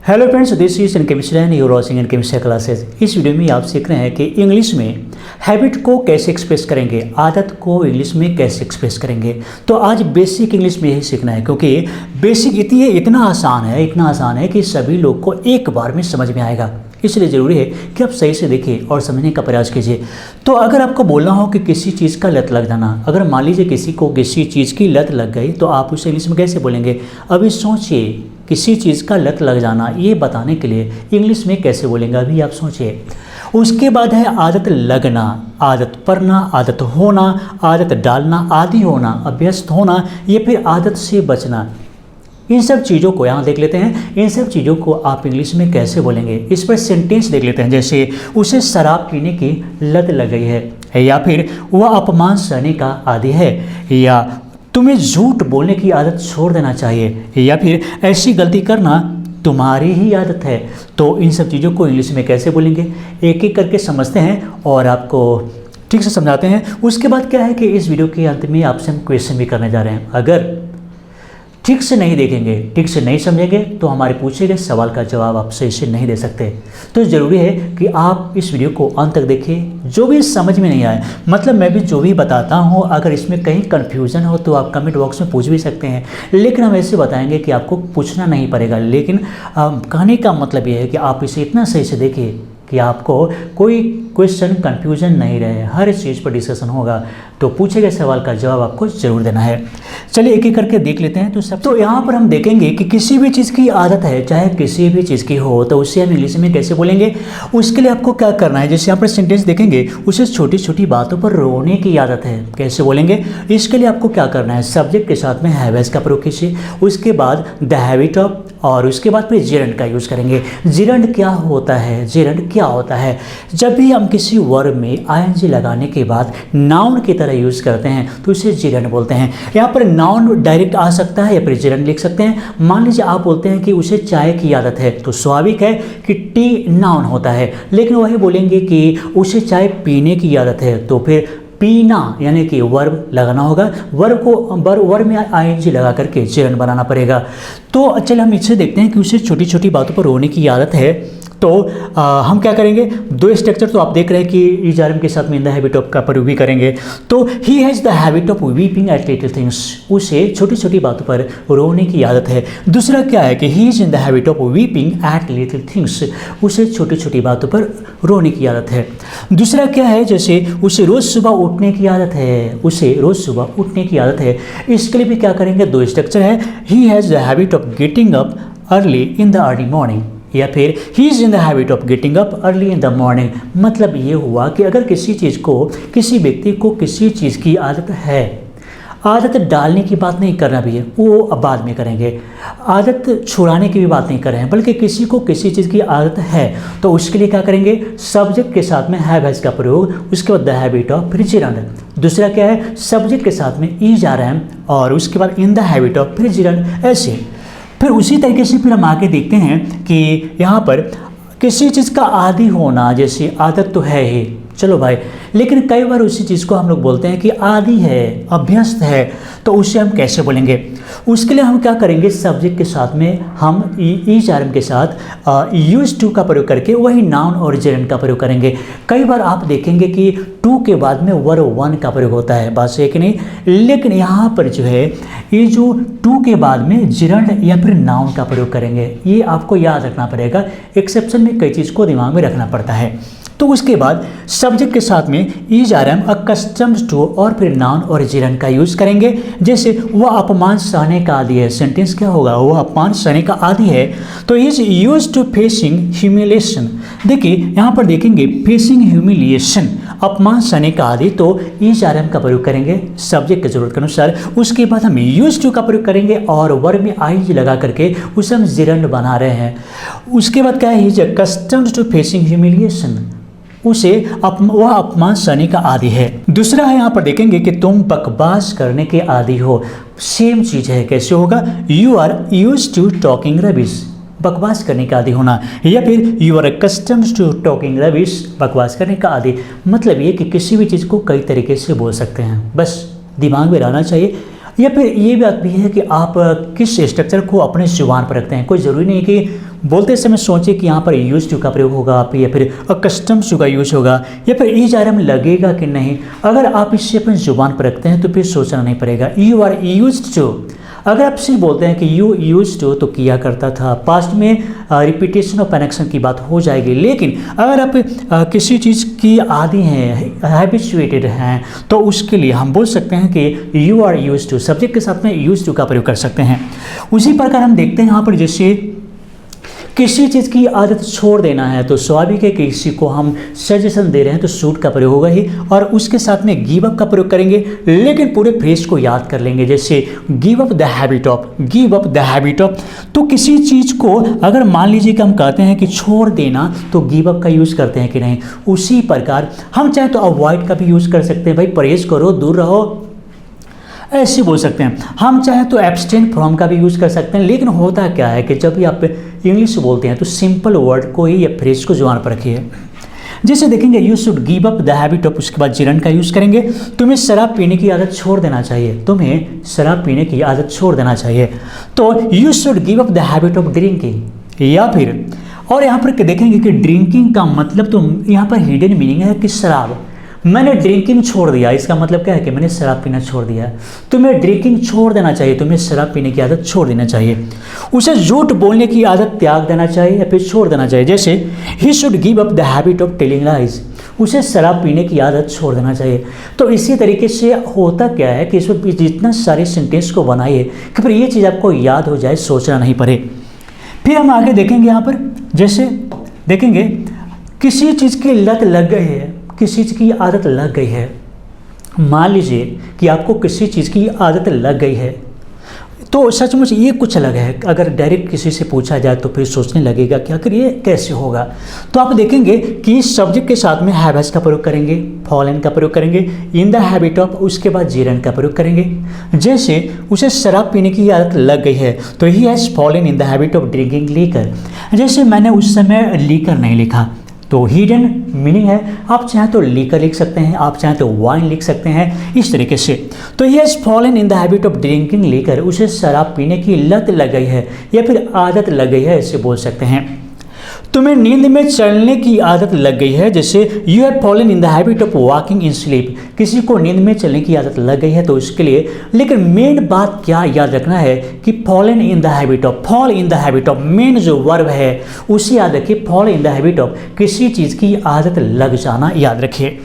Hello friends, this is N chemistry and you are watching N chemistry classes. इस video में आप सीख रहे हैं कि इंग्लिश में हैबिट को कैसे एक्सप्रेस करेंगे, आदत को इंग्लिश में कैसे एक्सप्रेस करेंगे। तो आज बेसिक इंग्लिश में यही सीखना है, क्योंकि बेसिक इतना आसान है कि सभी लोग को एक बार में समझ में आएगा। इसलिए ज़रूरी है कि आप सही से देखिए और समझने का प्रयास कीजिए। तो अगर आपको बोलना हो कि किसी चीज़ का लत लग जाना, अगर मान लीजिए किसी को किसी चीज़ की लत लग गई तो आप उसे इंग्लिश में कैसे बोलेंगे। अभी सोचिए, किसी चीज़ का लत लग जाना ये बताने के लिए इंग्लिश में कैसे बोलेंगे, अभी आप सोचिए। उसके बाद है आदत लगना, आदत पड़ना, आदत होना, आदत डालना, आदी होना, अभ्यस्त होना, ये फिर आदत से बचना। इन सब चीज़ों को यहाँ देख लेते हैं। इन सब चीज़ों को आप इंग्लिश में कैसे बोलेंगे, इस पर सेंटेंस देख लेते हैं। जैसे उसे शराब पीने की लत लग गई है, या फिर वह अपमान सहने का आदी है, या तुम्हें झूठ बोलने की आदत छोड़ देना चाहिए, या फिर ऐसी गलती करना तुम्हारी ही आदत है। तो इन सब चीज़ों को इंग्लिश में कैसे बोलेंगे, एक एक करके समझते हैं और आपको ठीक से समझाते हैं। उसके बाद क्या है कि इस वीडियो के अंत में आपसे हम क्वेश्चन भी करने जा रहे हैं। अगर ठीक से नहीं देखेंगे, ठीक से नहीं समझेंगे तो हमारे पूछे गए सवाल का जवाब आप सही से नहीं दे सकते। तो ज़रूरी है कि आप इस वीडियो को अंत तक देखें। जो भी समझ में नहीं आए, मतलब मैं भी जो भी बताता हूँ, अगर इसमें कहीं कन्फ्यूज़न हो तो आप कमेंट बॉक्स में पूछ भी सकते हैं, लेकिन हम ऐसे बताएंगे कि आपको पूछना नहीं पड़ेगा। लेकिन कहने का मतलब ये है कि आप इसे इतना सही से देखिए कि आपको कोई क्वेश्चन कन्फ्यूजन नहीं रहे, हर चीज़ पर डिस्कशन होगा। तो पूछे गए सवाल का जवाब आपको ज़रूर देना है। चलिए एक एक करके देख लेते हैं। तो यहाँ पर हम देखेंगे कि किसी भी चीज़ की आदत है, चाहे किसी भी चीज़ की हो, तो उसे हम इंग्लिश में कैसे बोलेंगे। उसके लिए आपको क्या करना है, जैसे यहाँ पर सेंटेंस देखेंगे, उसे छोटी छोटी बातों पर रोने की आदत है, कैसे बोलेंगे। इसके लिए आपको क्या करना है, सब्जेक्ट के साथ में हैव हैज का प्रयोग कीजिए। उसके बाद द हैबिट ऑफ, और उसके बाद फिर जेरंड का यूज़ करेंगे। जेरंड क्या होता है, जेरंड क्या होता है, जब भी हम किसी वर्ब में आईएनजी लगाने के बाद नाउन की तरह यूज़ करते हैं तो इसे जेरंड बोलते हैं। यहाँ पर नाउन डायरेक्ट आ सकता है या फिर जेरंड लिख सकते हैं। मान लीजिए आप बोलते हैं कि उसे चाय की आदत है, तो स्वाभाविक है कि टी नाउन होता है, लेकिन वही बोलेंगे कि उसे चाय पीने की आदत है, तो फिर पीना यानी कि वर्ब लगाना होगा। वर्ब में आईएनजी लगा करके जेरंड बनाना पड़ेगा। तो चलिए हम इससे देखते हैं कि उसे छोटी छोटी बातों पर रोने की आदत है। तो हम क्या करेंगे, दो स्ट्रक्चर तो आप देख रहे हैं कि इज आर एम के साथ में इन द हैबिट ऑफ का प्रयोग भी करेंगे। तो he has the habit of weeping at little things, उसे छोटी छोटी बातों पर रोने की आदत है। दूसरा क्या है कि he is in the habit of weeping at little things, उसे छोटी छोटी बातों पर रोने की आदत है। दूसरा क्या है, जैसे उसे रोज़ सुबह उठने की आदत है, उसे रोज़ सुबह उठने की आदत है। इसके लिए भी क्या करेंगे, दो स्ट्रक्चर है। ही has the habit of getting up early in the early morning, या फिर ही is in the habit of getting up early in the morning. मतलब ये हुआ कि अगर किसी चीज़ को, किसी व्यक्ति को किसी चीज़ की आदत है, आदत डालने की बात नहीं करना भी है, वो अब बाद में करेंगे। आदत छुड़ाने की भी बात नहीं कर रहे हैं, बल्कि किसी को किसी चीज़ की आदत है तो उसके लिए क्या करेंगे, सब्जेक्ट के साथ में हैव हैज का प्रयोग, उसके बाद द हैबिट ऑफ, फिर जेरंड। दूसरा क्या है, सब्जेक्ट के साथ में इज आर एम, और उसके बाद इन द हैबिट ऑफ, फिर जेरंड। ऐसे फिर उसी तरीके से फिर हम आगे देखते हैं कि यहाँ पर किसी चीज़ का आदी होना, जैसे आदत तो है ही, चलो भाई, लेकिन कई बार उसी चीज़ को हम लोग बोलते हैं कि आदी है, अभ्यस्त है, तो उसे हम कैसे बोलेंगे। उसके लिए हम क्या करेंगे, सब्जेक्ट के साथ में हम इज आर एम के साथ यूज टू का प्रयोग करके वही नाउन और जेरंड का प्रयोग करेंगे। कई बार आप देखेंगे कि टू के बाद में वर्ब वन का प्रयोग होता है, बात सही कि नहीं, लेकिन यहाँ पर जो है ये जो टू के बाद में जेरंड या फिर नाउन का प्रयोग करेंगे, ये आपको याद रखना पड़ेगा। एक्सेप्शन में कई चीज़ को दिमाग में रखना पड़ता है। तो उसके बाद सब्जेक्ट के साथ में is are am, accustomed to, और फिर नाउन और जेरंड का यूज़ करेंगे। जैसे वह अपमान सहने का आदी है, सेंटेंस क्या होगा, वह अपमान सहने का आदी है, तो is use to facing humiliation. देखिए यहाँ पर देखेंगे फेसिंग ह्यूमिलिएशन, अपमान सहने का आदी, तो इज आर एम का प्रयोग करेंगे सब्जेक्ट की जरूरत के अनुसार। उसके बाद हम यूज टू का प्रयोग करेंगे और वर्ब में आई लगा करके उसे हम जेरंड बना रहे हैं। उसके बाद क्या है, is accustomed to facing humiliation, उसे वह अपमान सहने का आदी है। दूसरा है, यहाँ पर देखेंगे कि तुम बकवास करने के आदी हो, सेम चीज़ है, कैसे होगा, you are use to talking rubbish, बकवास करने का आदी होना, या फिर you are accustomed to talking rubbish, बकवास करने का आदी। मतलब ये कि किसी भी चीज़ को कई तरीके से बोल सकते हैं, बस दिमाग में रहना चाहिए। या फिर ये बात भी है कि आप किस स्ट्रक्चर को अपने जुबान पर रखते हैं। कोई ज़रूरी नहीं कि बोलते समय सोचें कि यहाँ पर यूज टू का प्रयोग होगा या फिर अकस्टम्स टू का यूज होगा या फिर इज आर एम लगेगा कि नहीं। अगर आप इससे अपनी जुबान पर रखते हैं तो फिर सोचना नहीं पड़ेगा। यू आर यूज्ड टू, अगर आप सिर्फ बोलते हैं कि यू यूज्ड टू तो किया करता था, पास्ट में रिपीटेशन ऑफ एन एक्शन की बात हो जाएगी। लेकिन अगर आप किसी चीज़ की आदी हैं, हैबिचुएटेड हैं, तो उसके लिए हम बोल सकते हैं कि you are used to, subject के साथ में यूज्ड टू का प्रयोग कर सकते हैं। उसी प्रकार हम देखते हैं यहाँ पर जैसे किसी चीज़ की आदत छोड़ देना है तो स्वाभाविक है कि किसी को हम सजेशन दे रहे हैं तो शूड का प्रयोग होगा ही, और उसके साथ में गिव अप का प्रयोग करेंगे। लेकिन पूरे फ्रेज को याद कर लेंगे, जैसे give up the habit of, give up the habit of. तो किसी चीज़ को अगर मान लीजिए कि हम कहते हैं कि छोड़ देना तो गिव अप का यूज़ करते हैं कि नहीं। उसी प्रकार हम चाहे तो अवॉइड का भी यूज़ कर सकते हैं, भाई परहेज करो, दूर रहो, ऐसे बोल सकते हैं। हम चाहे तो एब्सटेन फ्रॉम का भी यूज़ कर सकते हैं। लेकिन होता क्या है कि जब भी आप इंग्लिश बोलते हैं तो सिंपल वर्ड को ही या फ्रेज को जुबान पर रखिए। जैसे देखेंगे you should give up the habit of, उसके बाद जिरन का यूज़ करेंगे। तुम्हें शराब पीने की आदत छोड़ देना चाहिए, तुम्हें शराब पीने की आदत छोड़ देना चाहिए। तो you should give up the habit of drinking. या फिर और यहाँ पर देखेंगे कि ड्रिंकिंग का मतलब तो यहाँ पर हिडन मीनिंग है कि शराब, मैंने ड्रिंकिंग छोड़ दिया, इसका मतलब क्या है कि मैंने शराब पीना छोड़ दिया। तुम्हें ड्रिंकिंग छोड़ देना चाहिए, तुम्हें शराब पीने की आदत छोड़ देना चाहिए। उसे झूठ बोलने की आदत त्याग देना चाहिए या फिर छोड़ देना चाहिए। जैसे he should give up the habit of telling lies, उसे शराब पीने की आदत छोड़ देना चाहिए। तो इसी तरीके से होता क्या है कि इसमें जितना सारे सेंटेंस को बनाइए कि फिर ये चीज़ आपको याद हो जाए, सोचना नहीं पड़े। फिर हम आगे देखेंगे यहाँ पर, जैसे देखेंगे किसी चीज़ की लत लग गई है, किसी चीज़ की आदत लग गई है। मान लीजिए कि आपको किसी चीज़ की आदत लग गई है तो सचमुच ये कुछ अलग है। अगर डायरेक्ट किसी से पूछा जाए तो फिर सोचने लगेगा कि आखिर ये कैसे होगा। तो आप देखेंगे कि सब्जेक्ट के साथ में हैव हैज का प्रयोग करेंगे, फॉलन का प्रयोग करेंगे, इन द हैबिट ऑफ, उसके बाद जीरन का प्रयोग करेंगे। जैसे उसे शराब पीने की आदत लग गई है तो he has fallen in the habit of drinking liquor. जैसे मैंने उस समय लीकर नहीं लिखा तो हिडन मीनिंग है, आप चाहें तो लीकर लिख सकते हैं, आप चाहें तो वाइन लिख सकते हैं, इस तरीके से। तो he has fallen in the habit of drinking liquor, उसे शराब पीने की लत लग गई है या फिर आदत लग गई है, ऐसे बोल सकते हैं। तुम्हें नींद में चलने की आदत लग गई है, जैसे you have fallen in the habit of walking in sleep, किसी को नींद में चलने की आदत लग गई है तो उसके लिए। लेकिन मेन बात क्या याद रखना है कि fallen in the habit of, fall in the habit of, main जो वर्ब है उसे याद रखिए, fall in the habit of, किसी चीज़ की आदत लग जाना याद रखिए।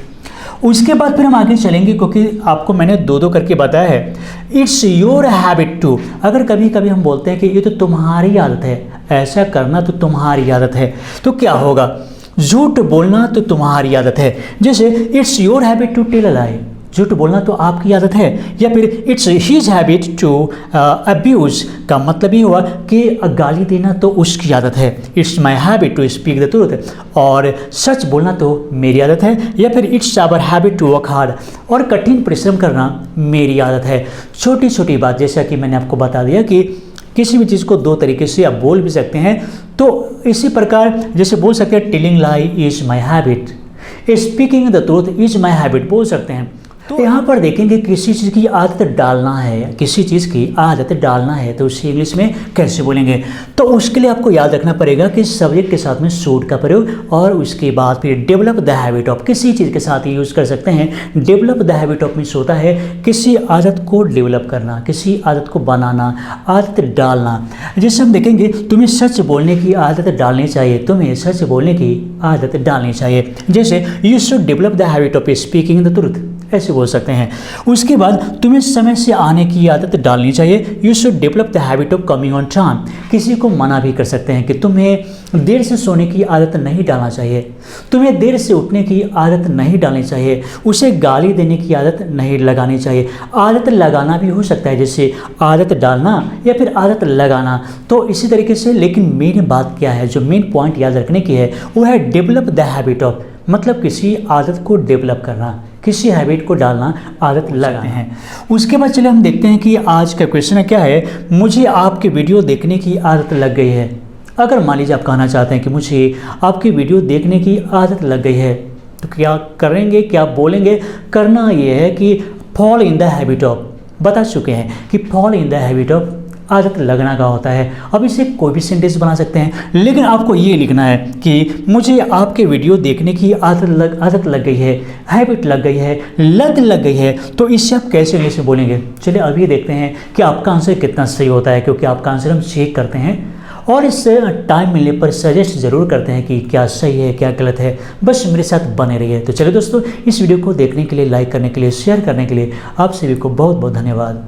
उसके बाद फिर हम आगे चलेंगे क्योंकि आपको मैंने दो दो करके बताया है। इट्स योर हैबिट टू, अगर कभी कभी हम बोलते हैं कि ये तो तुम्हारी आदत है, ऐसा करना तो तुम्हारी आदत है, तो क्या होगा, झूठ बोलना तो तुम्हारी आदत है। जैसे it's your habit to tell a lie, झूठ बोलना तो आपकी आदत है। या फिर it's his habit to abuse का मतलब ये हुआ कि गाली देना तो उसकी आदत है। It's my habit to speak the truth, और सच बोलना तो मेरी आदत है। या फिर it's our habit to work hard, और कठिन परिश्रम करना मेरी आदत है। छोटी छोटी बात, जैसा कि मैंने आपको बता दिया कि किसी भी चीज़ को दो तरीके से आप बोल भी सकते हैं। तो इसी प्रकार जैसे बोल सकते हैं telling lie is my habit, speaking the truth is my habit बोल सकते हैं। तो यहाँ पर देखेंगे किसी चीज़ की आदत डालना है, किसी चीज़ की आदत डालना है तो उसे इंग्लिश में कैसे बोलेंगे। तो उसके लिए आपको याद रखना पड़ेगा कि सब्जेक्ट के साथ में शुड का प्रयोग, और उसके बाद फिर डेवलप द हैबिट ऑफ, किसी चीज़ के साथ यूज़ कर सकते हैं। Develop the habit of means होता है किसी आदत को डेवलप करना, किसी आदत को बनाना, आदत डालना। जैसे हम देखेंगे तुम्हें सच बोलने की आदत डालनी चाहिए, तुम्हें सच बोलने की आदत डालनी चाहिए। जैसे you should develop the habit of speaking the truth, ऐसे बोल सकते हैं। उसके बाद तुम्हें समय से आने की आदत डालनी चाहिए, you should develop the habit of coming on time. किसी को मना भी कर सकते हैं कि तुम्हें देर से सोने की आदत नहीं डालना चाहिए, तुम्हें देर से उठने की आदत नहीं डालनी चाहिए, उसे गाली देने की आदत नहीं लगानी चाहिए। आदत लगाना भी हो सकता है, जैसे आदत डालना या फिर आदत लगाना, तो इसी तरीके से। लेकिन मेन बात क्या है, जो मेन पॉइंट याद रखने की है वो है डेवलप द हैबिट ऑफ, मतलब किसी आदत को डेवलप करना, किसी हैबिट को डालना, आदत लगाते हैं। उसके बाद चलिए हम देखते हैं कि आज का क्वेश्चन क्या है। मुझे आपकी वीडियो देखने की आदत लग गई है। अगर मान लीजिए आप कहना चाहते हैं कि मुझे आपकी वीडियो देखने की आदत लग गई है, तो क्या करेंगे, क्या बोलेंगे। करना ये है कि fall in the habit of, बता चुके हैं कि fall in the habit of आदत लगना का होता है। अब इसे कोई भी सेंटेंस बना सकते हैं, लेकिन आपको ये लिखना है कि मुझे आपके वीडियो देखने की आदत लग गई है, हैबिट लग गई है, लत लग गई है। तो इससे आप कैसे इंग्लिश में बोलेंगे? चलिए अभी देखते हैं कि आपका आंसर कितना सही होता है, क्योंकि आपका आंसर हम चेक करते हैं और इससे टाइम मिलने पर सजेस्ट ज़रूर करते हैं कि क्या सही है क्या गलत है। बस मेरे साथ बने रहिए। तो चलिए दोस्तों, इस वीडियो को देखने के लिए, लाइक करने के लिए, शेयर करने के लिए आप सभी को बहुत बहुत धन्यवाद।